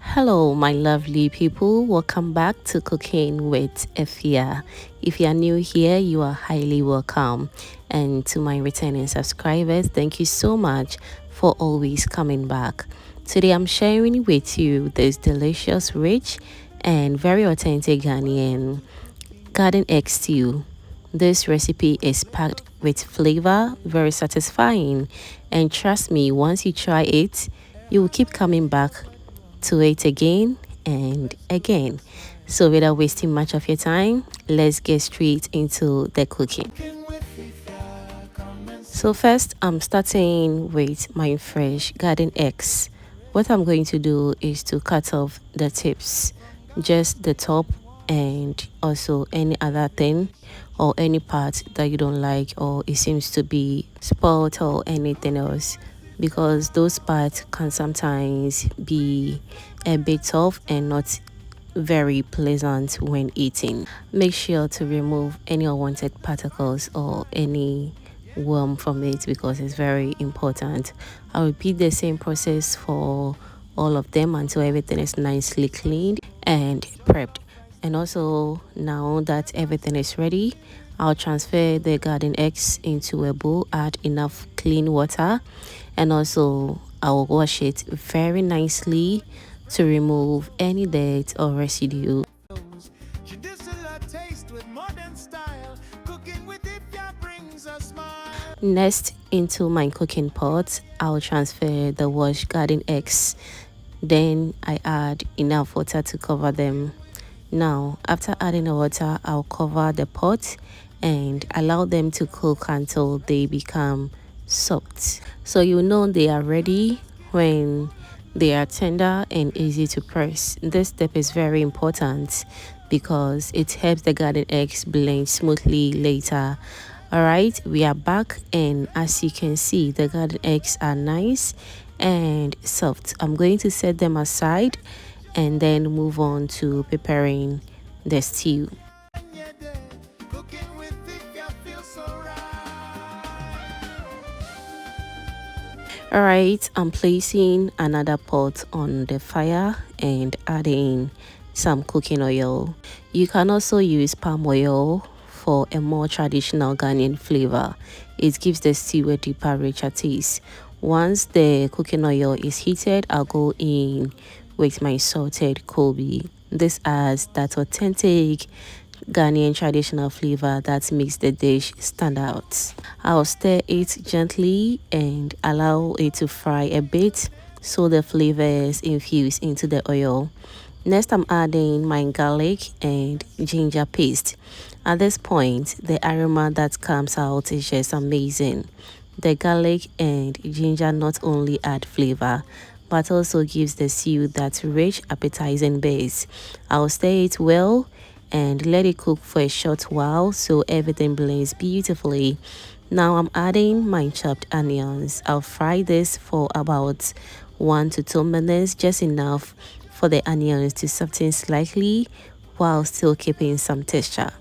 Hello, my lovely people. Welcome back to Cooking with Efya. If you are new here, you are highly welcome. And to my returning subscribers, thank you so much for always coming back. Today, I'm sharing with you this delicious, rich, and very authentic Ghanaian garden egg stew. This recipe is packed with flavor, very satisfying, and trust me, once you try it, you will keep coming back to it again and again. So without wasting much of your time, let's get straight into the cooking. So first, I'm starting with my fresh garden eggs. What I'm going to do is to cut off the tips, just the top, and also any other thing or any part that you don't like or it seems to be spoiled or anything else, because those parts can sometimes be a bit tough and not very pleasant when eating. Make sure to remove any unwanted particles or any worm from it because it's very important. I'll repeat the same process for all of them until everything is nicely cleaned and prepped. And also, now that everything is ready, I'll transfer the garden eggs into a bowl, add enough clean water, and also I'll wash it very nicely to remove any dirt or residue. Next, into my cooking pot, I'll transfer the washed garden eggs. Then I add enough water to cover them. Now, after adding the water, I'll cover the pot and allow them to cook until they become soft. So you know they are ready when they are tender and easy to press. This step is very important because it helps the garden eggs blend smoothly later. Alright, we are back, and as you can see, the garden eggs are nice and soft. I'm going to set them aside and then move on to preparing the stew. Alright, I'm placing another pot on the fire and adding some cooking oil. You can also use palm oil for a more traditional Ghanaian flavor. It gives the stew a deeper, richer taste. Once the cooking oil is heated, I'll go in with my salted koobi. This adds that authentic Ghanaian traditional flavor that makes the dish stand out. I'll stir it gently and allow it to fry a bit so the flavors infuse into the oil. Next, I'm adding my garlic and ginger paste. At this point, the aroma that comes out is just amazing. The garlic and ginger not only add flavor, but also gives the stew that rich, appetizing base. I'll stir it well and let it cook for a short while so everything blends beautifully. Now I'm adding my chopped onions. I'll fry this for about 1 to 2 minutes, just enough for the onions to soften slightly while still keeping some texture.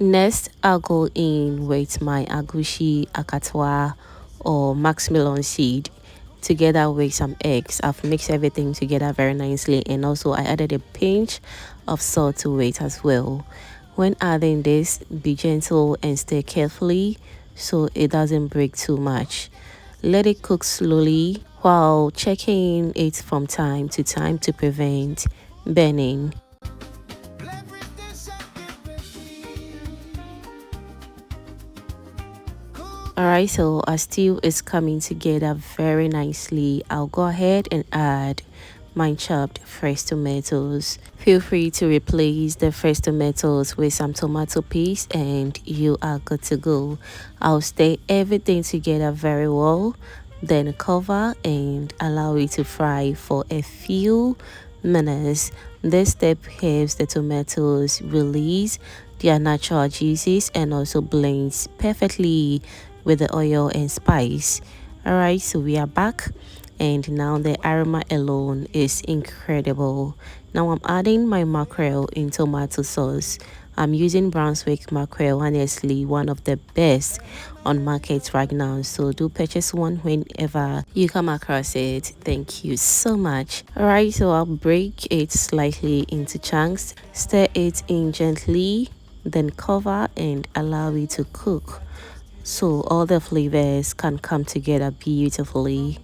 Next, I'll go in with my Egusi, akatwa, or max melon seed together with some eggs. I've mixed everything together very nicely, and also I added a pinch of salt to it as well. When adding this, be gentle and stir carefully so it doesn't break too much. Let it cook slowly while checking it from time to time to prevent burning. Alright, so our stew is coming together very nicely. I'll go ahead and add my chopped fresh tomatoes. Feel free to replace the fresh tomatoes with some tomato paste and you are good to go. I'll stir everything together very well, then cover and allow it to fry for a few minutes. This step helps the tomatoes release their natural juices and also blends perfectly with the oil and spice. Alright, so we are back, and now the aroma alone is incredible. Now I'm adding my mackerel in tomato sauce. I'm using Brunswick mackerel, honestly one of the best on market right now, so do purchase one whenever you come across it. Thank you so much. Alright, so I'll break it slightly into chunks, stir it in gently, then cover and allow it to cook so all the flavors can come together beautifully.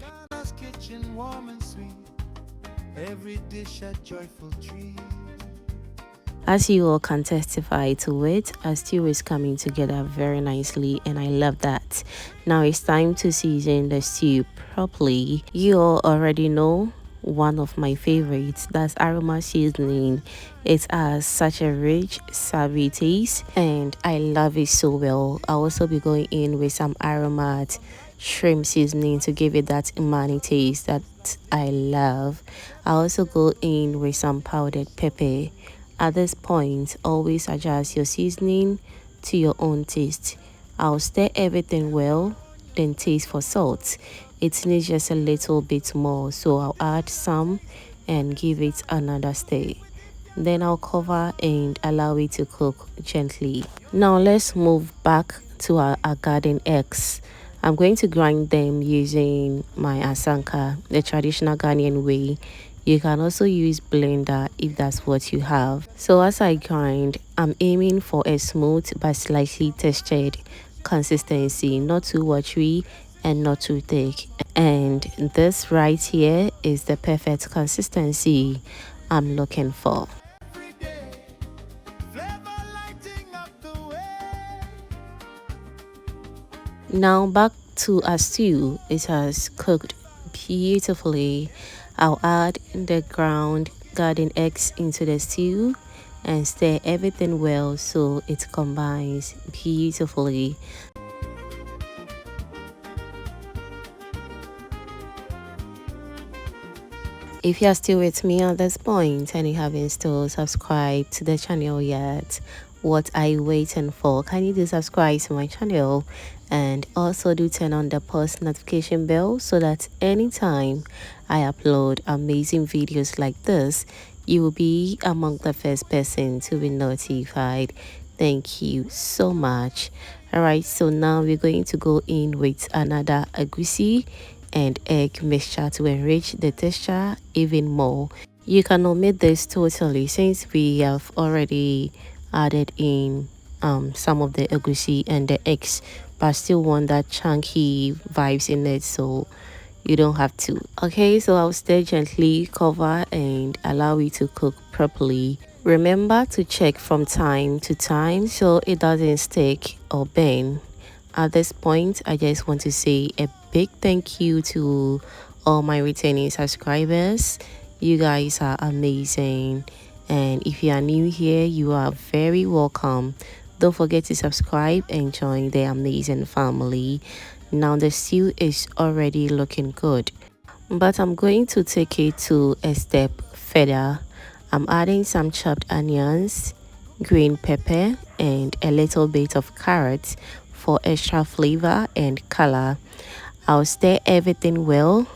Every dish a joyful treat. As you all can testify to it, our stew is coming together very nicely and I love that. Now it's time to season the stew properly. You all already know one of my favorites, that's aroma seasoning. It has such a rich savvy taste and I love it so well. I'll also be going in with some aromat shrimp seasoning to give it that umami taste that I love. I also go in with some powdered pepper. At this point, always adjust your seasoning to your own taste. I'll stir everything well, then taste for salt. It needs just a little bit more, so I'll add some and give it another stir. Then I'll cover and allow it to cook gently. Now let's move back to our garden eggs. I'm going to grind them using my asanka, the traditional Ghanaian way. You can also use blender if that's what you have. So as I grind, I'm aiming for a smooth but slightly textured consistency, not too watery and not too thick. And this right here is the perfect consistency I'm looking for. Now back to our stew. It has cooked beautifully. I'll add the ground garden eggs into the stew and stir everything well so it combines beautifully. If you're still with me at this point and you haven't still subscribed to the channel yet, what are you waiting for? Can you do subscribe to my channel and also do turn on the post notification bell so that anytime I upload amazing videos like this, you will be among the first person to be notified. Thank you so much. Alright, so now we're going to go in with another egusi and egg mixture to enrich the texture even more. You can omit this totally since we have already added in some of the egusi and the eggs, but still want that chunky vibes in it, so you don't have to. Okay, so I'll stir gently, cover and allow it to cook properly. Remember to check from time to time so it doesn't stick or burn. At this point, I just want to say a big thank you to all my returning subscribers. You guys are amazing, and if you are new here, you are very welcome. Don't forget to subscribe and join the amazing family. Now the stew is already looking good, but I'm going to take it to a step further. I'm adding some chopped onions, green pepper and a little bit of carrots for extra flavor and color. I'll stir everything well,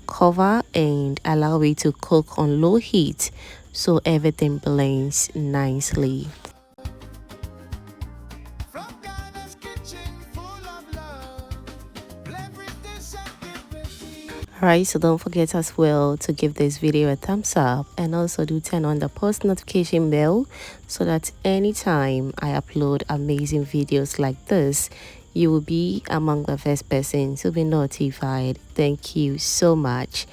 cover and allow it to cook on low heat so everything blends nicely. Alright, so don't forget as well to give this video a thumbs up and also do turn on the post notification bell so that anytime I upload amazing videos like this, you will be among the first person to be notified. Thank you so much.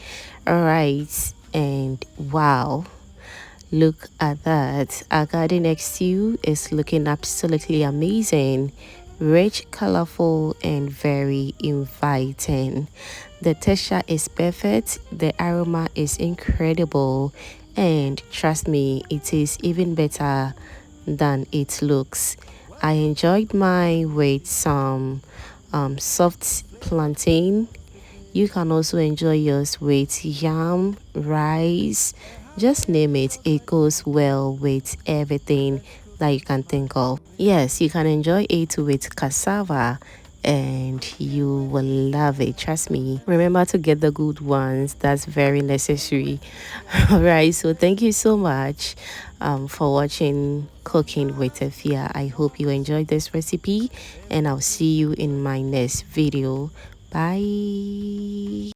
Alright, and wow, look at that. Our garden egg stew is looking absolutely amazing. Rich, colorful and very inviting. The texture is perfect, the aroma is incredible, and trust me, it is even better than it looks. I enjoyed mine with some soft plantain. You can also enjoy yours with yam, rice, just name it. It goes well with everything that you can think of. Yes, you can enjoy it with cassava and you will love it. Trust me. Remember to get the good ones. That's very necessary. All right. So thank you so much for watching Cooking with Efya. I hope you enjoyed this recipe, and I'll see you in my next video. Bye.